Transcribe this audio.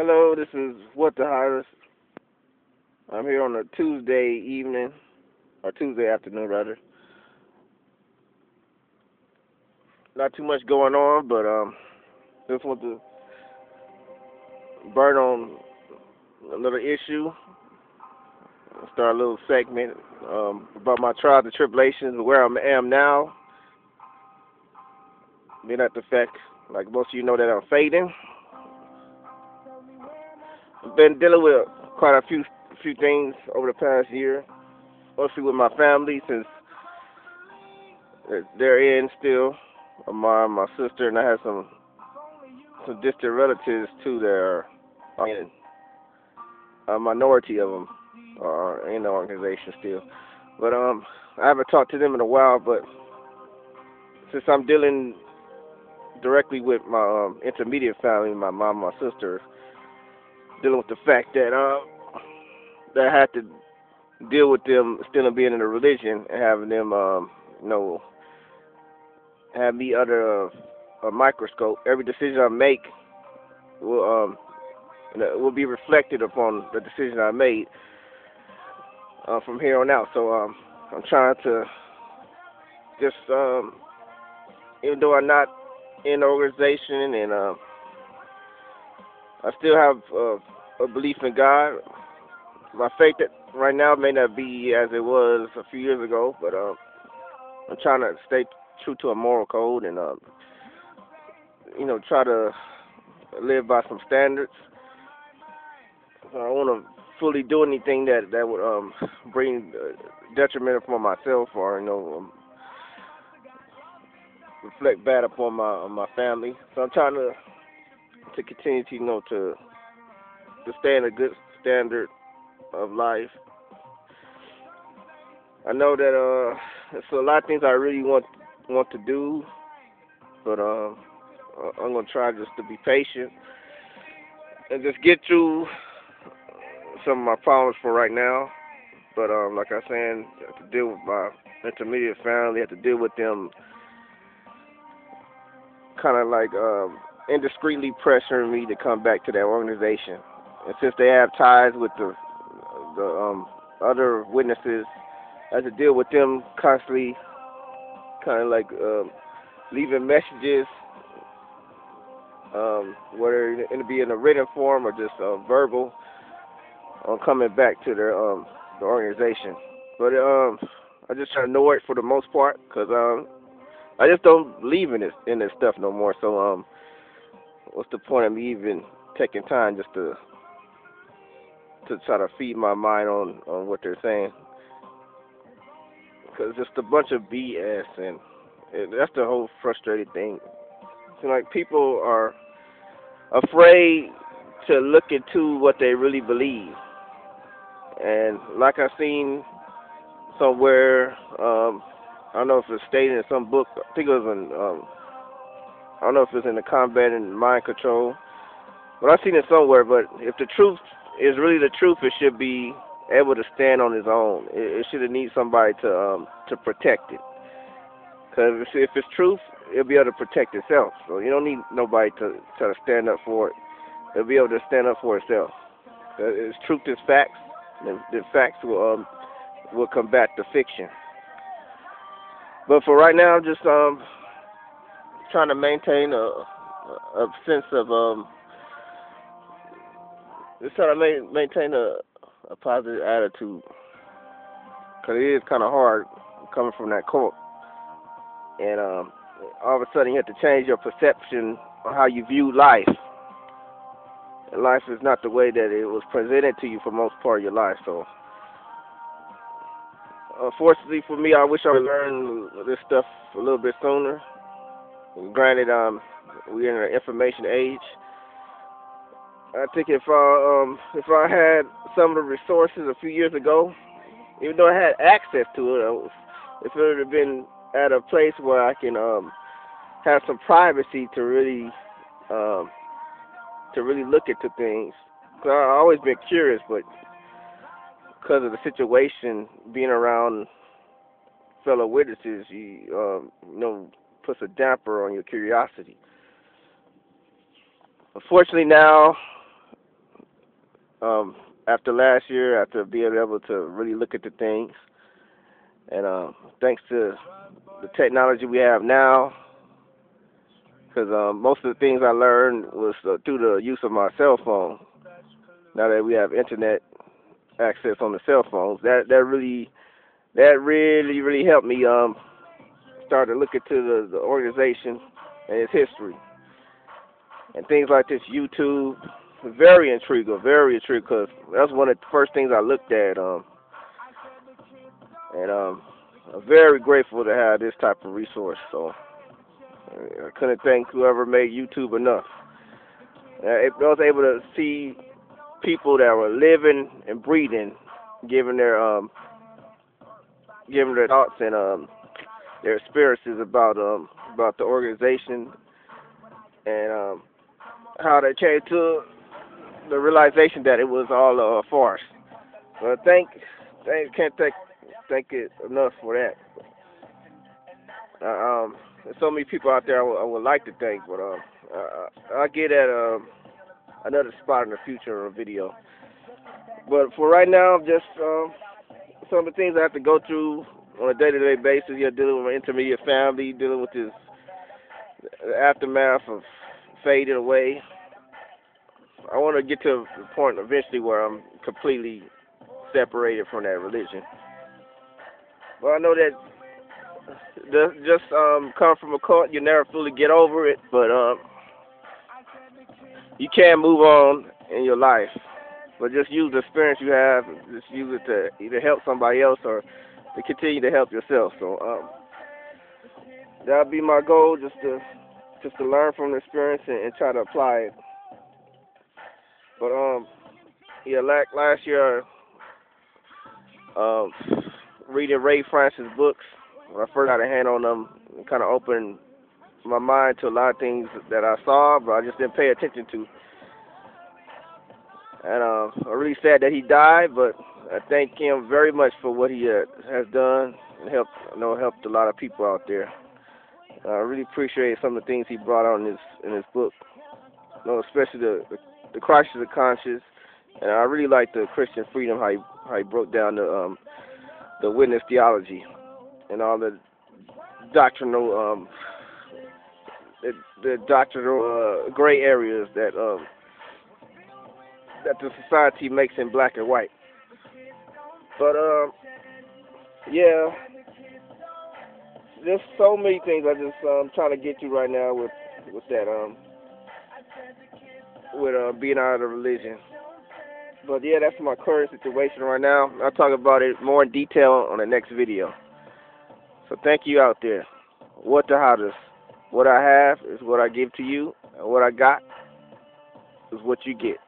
Hello, this is Whathehadas. I'm here on a Tuesday evening, or Tuesday afternoon rather. Not too much going on, but just want to burn on a little issue, start a little segment about my trials and tribulations, where I am now. Being at the fact, like most of you know, that I'm fading. I've been dealing with quite a few things over the past year, mostly with my family since they're in still. My mom, my sister, and I have some distant relatives too that are in a minority of them are in the organization still. But I haven't talked to them in a while. But since I'm dealing directly with my intermediate family, my mom, my sister, dealing with the fact that that I had to deal with them still being in a religion and having them, have me under a microscope. Every decision I make will be reflected upon the decision I made from here on out. So I'm trying to just, even though I'm not in the organization and I still have a belief in God. My faith that right now may not be as it was a few years ago, but I'm trying to stay true to a moral code and try to live by some standards. So I don't want to fully do anything that would bring detriment upon myself or reflect bad upon my family. So I'm trying to continue to to stay in a good standard of life. I know that there's a lot of things I really want to do, but I'm gonna try just to be patient and just get through some of my problems for right now. But like I said, I have to deal with my intermediate family. I have to deal with them, kind of like indiscreetly pressuring me to come back to that organization. And since they have ties with the other witnesses, I have to deal with them constantly, kind of like leaving messages, whether it be in a written form or just verbal, on coming back to the organization. But I just try to ignore it for the most part, because I just don't believe in this stuff no more. So what's the point of me even taking time just to try to feed my mind on what they're saying? Because it's just a bunch of BS, and that's the whole frustrating thing. It's like people are afraid to look into what they really believe. And like I seen somewhere, I don't know if it's stated in some book. I think it was in, I don't know if it's in the Combat and Mind Control, but I've seen it somewhere. But if the truth is really the truth, it should be able to stand on its own. It shouldn't need somebody to protect it. Because if it's truth, it'll be able to protect itself. So you don't need nobody to try to stand up for it. It'll be able to stand up for itself. Its truth is facts. The facts will combat the fiction. But for right now, I'm just trying to maintain a sense of just trying to maintain a positive attitude, because it is kind of hard coming from that cult, and all of a sudden you have to change your perception on how you view life. And life is not the way that it was presented to you for most part of your life. So, unfortunately for me, I wish I would learn this stuff a little bit sooner. Granted, we're in an information age. I think if I had some of the resources a few years ago, even though I had access to it, if it would have been at a place where I can have some privacy to really look into things. Cause I've always been curious, but because of the situation, being around fellow witnesses, puts a damper on your curiosity. Unfortunately now, after last year, after being able to really look at the things, and thanks to the technology we have now, because most of the things I learned was through the use of my cell phone. Now that we have internet access on the cell phones, that really helped me start to look into the organization and its history and things like this. YouTube, very intriguing, because that's one of the first things I looked at. And I'm very grateful to have this type of resource. So I couldn't thank whoever made YouTube enough. I was able to see people that were living and breathing, giving their thoughts and their experiences about the organization and how they came to the realization that it was all a farce. But can't thank it enough for that. There's so many people out there I would like to thank, but I'll get at another spot in the future of a video. But for right now, just some of the things I have to go through on a day-to-day basis. You're dealing with my intermediate family, dealing with the aftermath of fading away. I want to get to the point eventually where I'm completely separated from that religion. But I know that just come from a cult, you never fully get over it, but you can move on in your life. But just use the experience you have, just use it to either help somebody else or to continue to help yourself. So that'll be my goal, just to learn from the experience and try to apply it. But yeah, last year, reading Ray Francis books, when I first got a hand on them, it kind of opened my mind to a lot of things that I saw, but I just didn't pay attention to. And I'm really sad that he died, but I thank him very much for what he has done and helped a lot of people out there. I really appreciate some of the things he brought out in his book, especially the crisis of conscience. And I really like the Christian freedom, how he broke down the witness theology and all the doctrinal the doctrinal gray areas that the society makes in black and white. But yeah, there's so many things I just trying to get to right now with that with being out of the religion. But yeah, that's my current situation right now. I'll talk about it more in detail on the next video. So thank you out there. Whathehadas. What I have is what I give to you, and what I got is what you get.